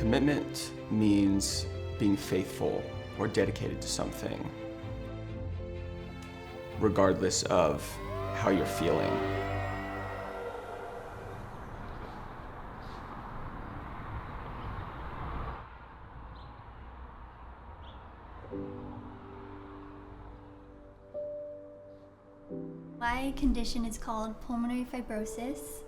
Commitment means being faithful or dedicated to something, regardless of how you're feeling. My condition is called pulmonary fibrosis.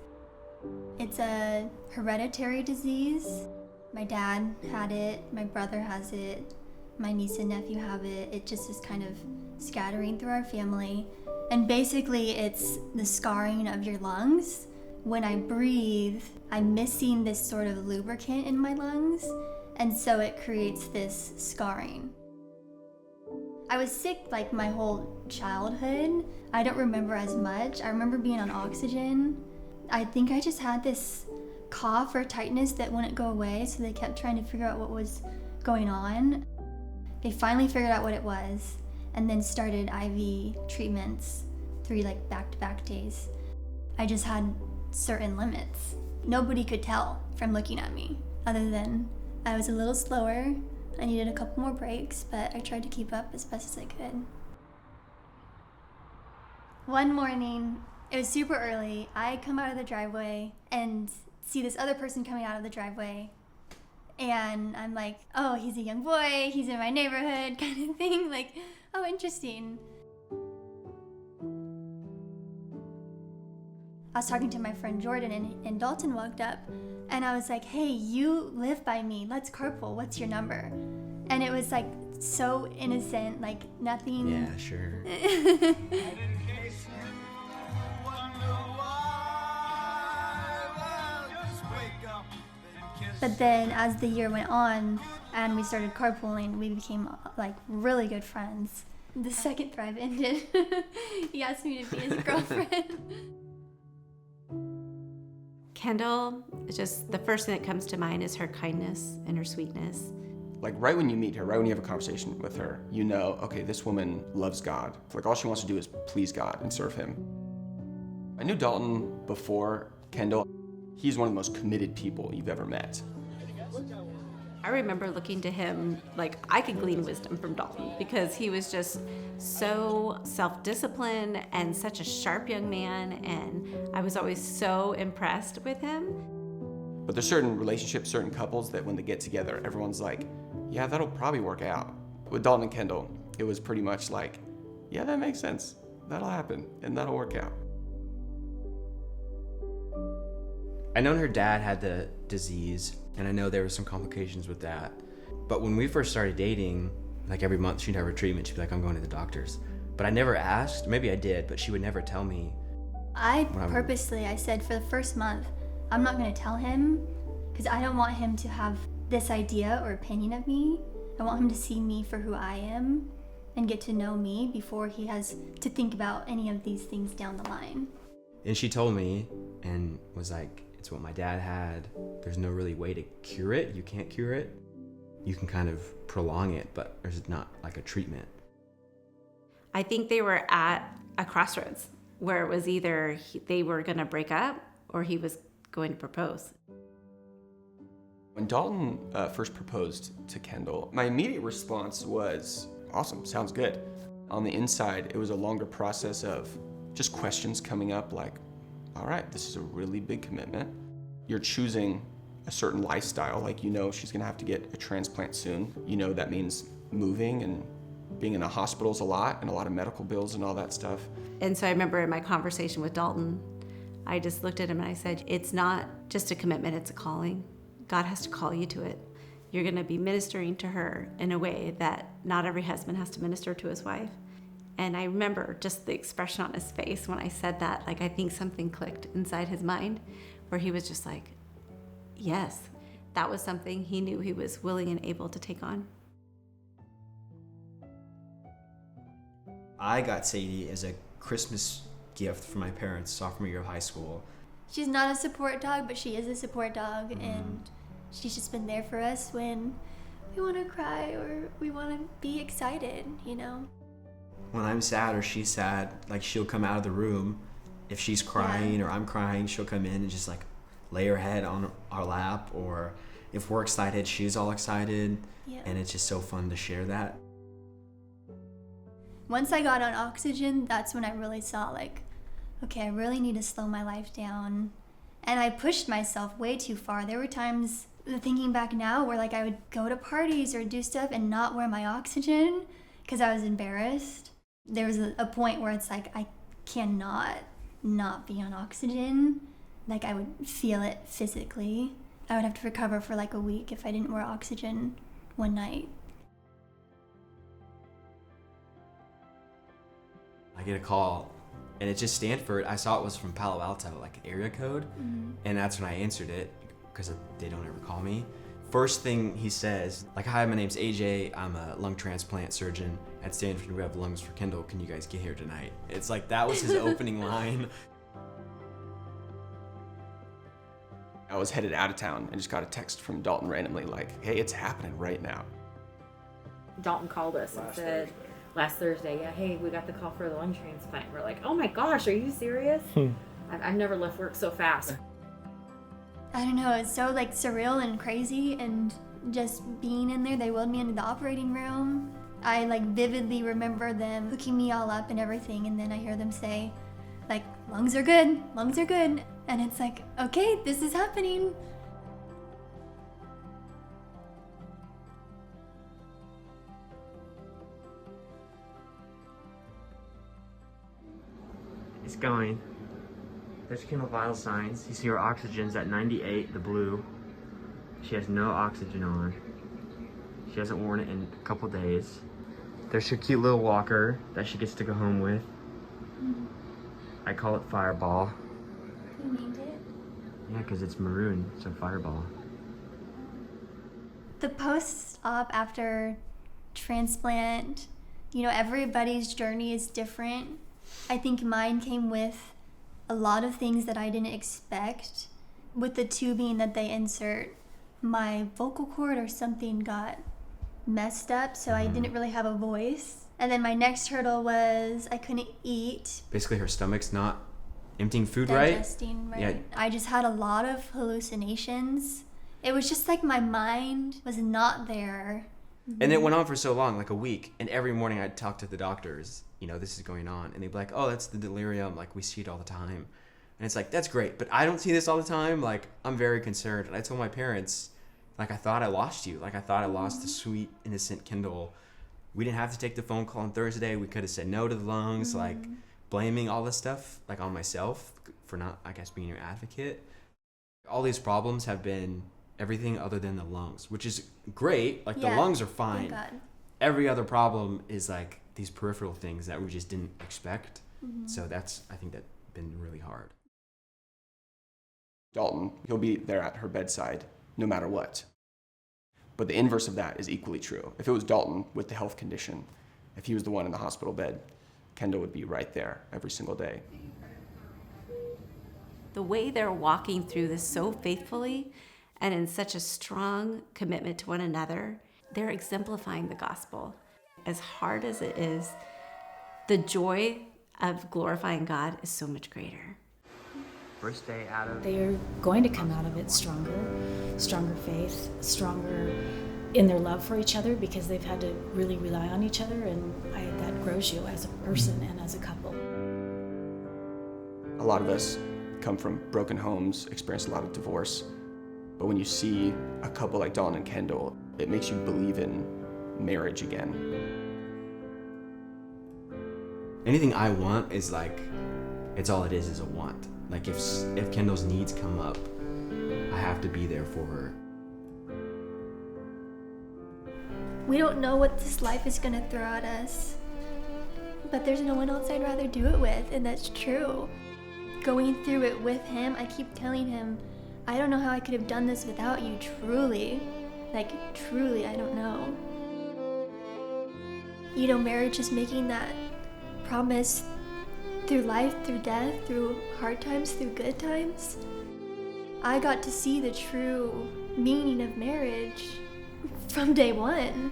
It's a hereditary disease. My dad had it, my brother has it, my niece and nephew have it. It just is kind of scattering through our family. And basically it's the scarring of your lungs. When I breathe, I'm missing this sort of lubricant in my lungs, and so it creates this scarring. I was sick like my whole childhood. I don't remember as much. I remember being on oxygen. I think I just had this cough or tightness that wouldn't go away, so they kept trying to figure out what was going on. They finally figured out what it was and then started IV treatments 3 like back-to-back days. I just had certain limits. Nobody could tell from looking at me other than I was a little slower. I needed a couple more breaks, but I tried to keep up as best as I could. One morning, it was super early. I come out of the driveway and see this other person coming out of the driveway. And I'm like, oh, he's a young boy, he's in my neighborhood, kind of thing. Like, oh, interesting. I was talking to my friend Jordan, and Dalton walked up, and I was like, hey, you live by me, let's carpool, what's your number? And it was like so innocent, like nothing. Yeah, sure. But then as the year went on and we started carpooling, we became like really good friends. The second Thrive ended, he asked me to be his girlfriend. Kendal, just the first thing that comes to mind is her kindness and her sweetness. Like right when you meet her, right when you have a conversation with her, you know, okay, this woman loves God. Like all she wants to do is please God and serve him. I knew Dalton before Kendal. He's one of the most committed people you've ever met. I remember looking to him like I could glean wisdom from Dalton because he was just so self-disciplined and such a sharp young man, and I was always so impressed with him. But there's certain relationships, certain couples that when they get together, everyone's like, yeah, that'll probably work out. With Dalton and Kendal, it was pretty much like, yeah, that makes sense. That'll happen and that'll work out. I known her dad had the disease, and I know there were some complications with that. But when we first started dating, like every month she'd have her treatment, she'd be like, I'm going to the doctor's. But I never asked, maybe I did, but she would never tell me. I said for the first month, I'm not gonna tell him because I don't want him to have this idea or opinion of me. I want him to see me for who I am and get to know me before he has to think about any of these things down the line. And she told me and was like, it's what my dad had. There's no really way to cure it. You can't cure it. You can kind of prolong it, but there's not like a treatment. I think they were at a crossroads where it was either they were going to break up or he was going to propose. When Dalton first proposed to Kendal, my immediate response was, awesome, sounds good. On the inside, it was a longer process of just questions coming up like, all right, this is a really big commitment. You're choosing a certain lifestyle, like you know she's gonna have to get a transplant soon. You know that means moving and being in the hospitals a lot and a lot of medical bills and all that stuff. And so I remember in my conversation with Dalton, I just looked at him and I said, it's not just a commitment, it's a calling. God has to call you to it. You're gonna be ministering to her in a way that not every husband has to minister to his wife. And I remember just the expression on his face when I said that, like I think something clicked inside his mind where he was just like, yes, that was something he knew he was willing and able to take on. I got Sadie as a Christmas gift from my parents sophomore year of high school. She's not a support dog, but she is a support dog, and she's just been there for us when we want to cry or we want to be excited, you know? When I'm sad or she's sad, like she'll come out of the room. If she's crying or I'm crying, she'll come in and just like lay her head on our lap, or if we're excited, she's all excited. Yeah. And it's just so fun to share that. Once I got on oxygen, that's when I really saw like, okay, I really need to slow my life down. And I pushed myself way too far. There were times, thinking back now, where like I would go to parties or do stuff and not wear my oxygen because I was embarrassed. There was a point where it's like, I cannot not be on oxygen. Like I would feel it physically. I would have to recover for like a week if I didn't wear oxygen one night. I get a call, and it's just Stanford. I saw it was from Palo Alto, like an area code, and that's when I answered it because they don't ever call me. First thing he says, like, "Hi, my name's AJ. I'm a lung transplant surgeon at Stanford. We have lungs for Kendal. Can you guys get here tonight?" It's like that was his opening line. I was headed out of town and just got a text from Dalton randomly like, "Hey, it's happening right now." Dalton called us and said, last Thursday, yeah, hey, we got the call for the lung transplant. We're like, oh my gosh, are you serious? I've never left work so fast. I don't know, it's so like surreal and crazy, and just being in there, they wheeled me into the operating room. I like vividly remember them hooking me all up and everything, and then I hear them say, like, lungs are good, and it's like, okay, this is happening. It's going. There's Kendal vital signs. You see her oxygen's at 98, the blue. She has no oxygen on. She hasn't worn it in a couple days. There's her cute little walker that she gets to go home with. I call it Fireball. You named it? Yeah, because it's maroon, so Fireball. The post-op after transplant, you know, everybody's journey is different. I think mine came with a lot of things that I didn't expect. With the tubing that they insert, my vocal cord or something got messed up, so I didn't really have a voice. And then my next hurdle was I couldn't eat. Basically, her stomach's not emptying food Digesting, right. right? Yeah. I just had a lot of hallucinations. It was just like my mind was not there. And it went on for so long, like a week. And every morning I'd talk to the doctors, you know, this is going on. And they'd be like, oh, that's the delirium. Like, we see it all the time. And it's like, that's great. But I don't see this all the time. Like, I'm very concerned. And I told my parents, like, I thought I lost you. Like, I thought I lost the sweet, innocent Kendal. We didn't have to take the phone call on Thursday. We could have said no to the lungs, like, blaming all this stuff, like, on myself for not, I guess, being your advocate. All these problems have been everything other than the lungs, which is great. Like, the lungs are fine. Thank God. Every other problem is like these peripheral things that we just didn't expect. So that's, I think, that's been really hard. Dalton, he'll be there at her bedside no matter what. But the inverse of that is equally true. If it was Dalton with the health condition, if he was the one in the hospital bed, Kendal would be right there every single day. The way they're walking through this so faithfully and in such a strong commitment to one another, they're exemplifying the gospel. As hard as it is, the joy of glorifying God is so much greater. First day out of... They are going to come out of it stronger faith, stronger in their love for each other, because they've had to really rely on each other, and that grows you as a person and as a couple. A lot of us come from broken homes, experience a lot of divorce. But when you see a couple like Dalton and Kendal, it makes you believe in marriage again. Anything I want is like, it's all it is a want. Like, if Kendal's needs come up, I have to be there for her. We don't know what this life is going to throw at us, but there's no one else I'd rather do it with, and that's true. Going through it with him, I keep telling him, I don't know how I could have done this without you, truly. Like, truly, I don't know. You know, marriage is making that promise through life, through death, through hard times, through good times. I got to see the true meaning of marriage from day one.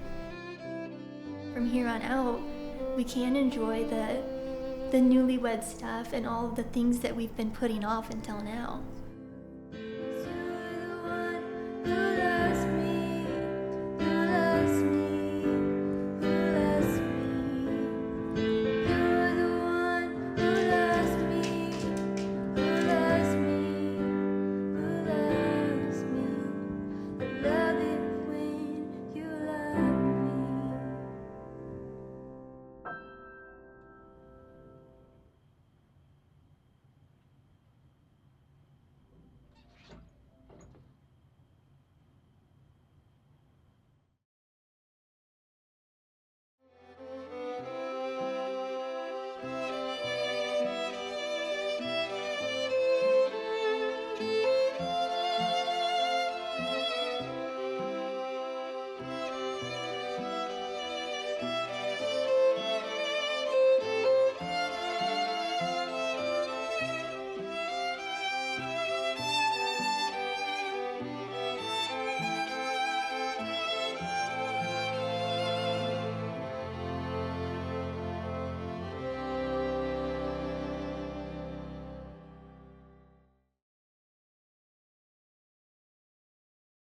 From here on out, we can enjoy the newlywed stuff and all of the things that we've been putting off until now.